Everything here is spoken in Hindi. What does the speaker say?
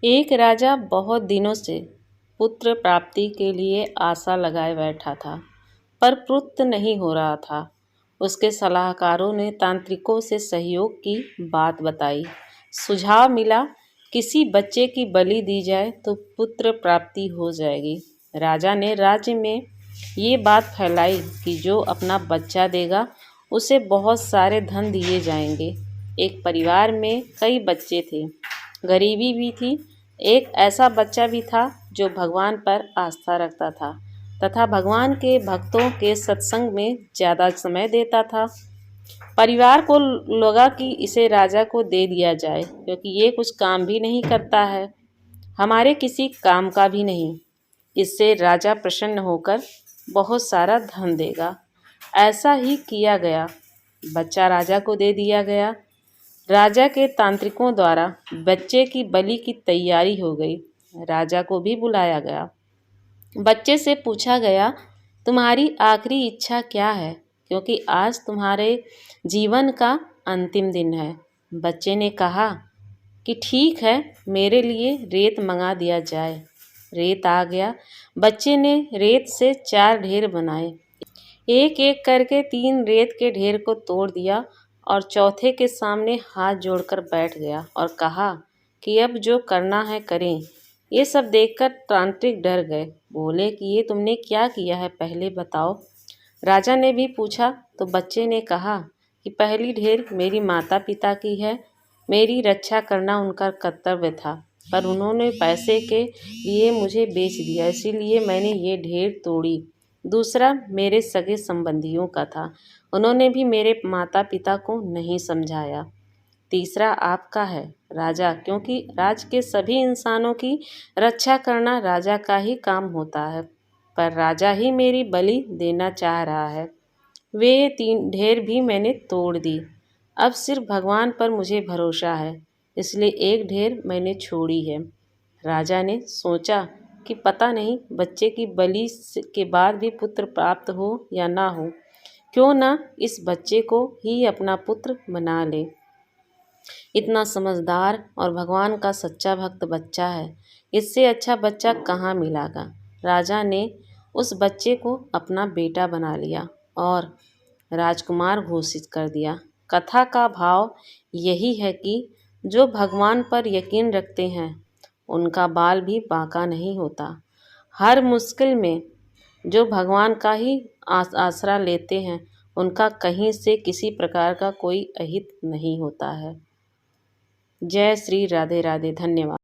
एक राजा बहुत दिनों से पुत्र प्राप्ति के लिए आशा लगाए बैठा था, पर पुत्र नहीं हो रहा था। उसके सलाहकारों ने तांत्रिकों से सहयोग की बात बताई। सुझाव मिला, किसी बच्चे की बलि दी जाए तो पुत्र प्राप्ति हो जाएगी। राजा ने राज्य में ये बात फैलाई कि जो अपना बच्चा देगा उसे बहुत सारे धन दिए जाएंगे। एक परिवार में कई बच्चे थे, गरीबी भी थी। एक ऐसा बच्चा भी था जो भगवान पर आस्था रखता था तथा भगवान के भक्तों के सत्संग में ज़्यादा समय देता था। परिवार को लगा कि इसे राजा को दे दिया जाए, क्योंकि ये कुछ काम भी नहीं करता है, हमारे किसी काम का भी नहीं। इससे राजा प्रसन्न होकर बहुत सारा धन देगा। ऐसा ही किया गया। बच्चा राजा को दे दिया गया। राजा के तांत्रिकों द्वारा बच्चे की बलि की तैयारी हो गई। राजा को भी बुलाया गया। बच्चे से पूछा गया, तुम्हारी आखिरी इच्छा क्या है, क्योंकि आज तुम्हारे जीवन का अंतिम दिन है। बच्चे ने कहा कि ठीक है, मेरे लिए रेत मंगा दिया जाए। रेत आ गया। बच्चे ने रेत से 4 ढेर बनाए। एक एक करके 3 रेत के ढेर को तोड़ दिया और चौथे के सामने हाथ जोड़कर बैठ गया और कहा कि अब जो करना है करें। ये सब देखकर तांत्रिक डर गए। बोले कि ये तुमने क्या किया है, पहले बताओ। राजा ने भी पूछा तो बच्चे ने कहा कि पहली ढेर मेरी माता पिता की है, मेरी रक्षा करना उनका कर्तव्य था, पर उन्होंने पैसे के लिए मुझे बेच दिया, इसीलिए मैंने ये ढेर तोड़ी। दूसरा मेरे सगे संबंधियों का था, उन्होंने भी मेरे माता पिता को नहीं समझाया। तीसरा आपका है राजा, क्योंकि राज के सभी इंसानों की रक्षा करना राजा का ही काम होता है, पर राजा ही मेरी बलि देना चाह रहा है। वे 3 ढेर भी मैंने तोड़ दी। अब सिर्फ भगवान पर मुझे भरोसा है, इसलिए एक ढेर मैंने छोड़ी है। राजा ने सोचा कि पता नहीं बच्चे की बलि के बाद भी पुत्र प्राप्त हो या ना हो, क्यों ना इस बच्चे को ही अपना पुत्र बना ले। इतना समझदार और भगवान का सच्चा भक्त बच्चा है, इससे अच्छा बच्चा कहाँ मिलेगा। राजा ने उस बच्चे को अपना बेटा बना लिया और राजकुमार घोषित कर दिया। कथा का भाव यही है कि जो भगवान पर यकीन रखते हैं उनका बाल भी बांका नहीं होता। हर मुश्किल में जो भगवान का ही आसरा लेते हैं उनका कहीं से किसी प्रकार का कोई अहित नहीं होता है। जय श्री राधे राधे। धन्यवाद।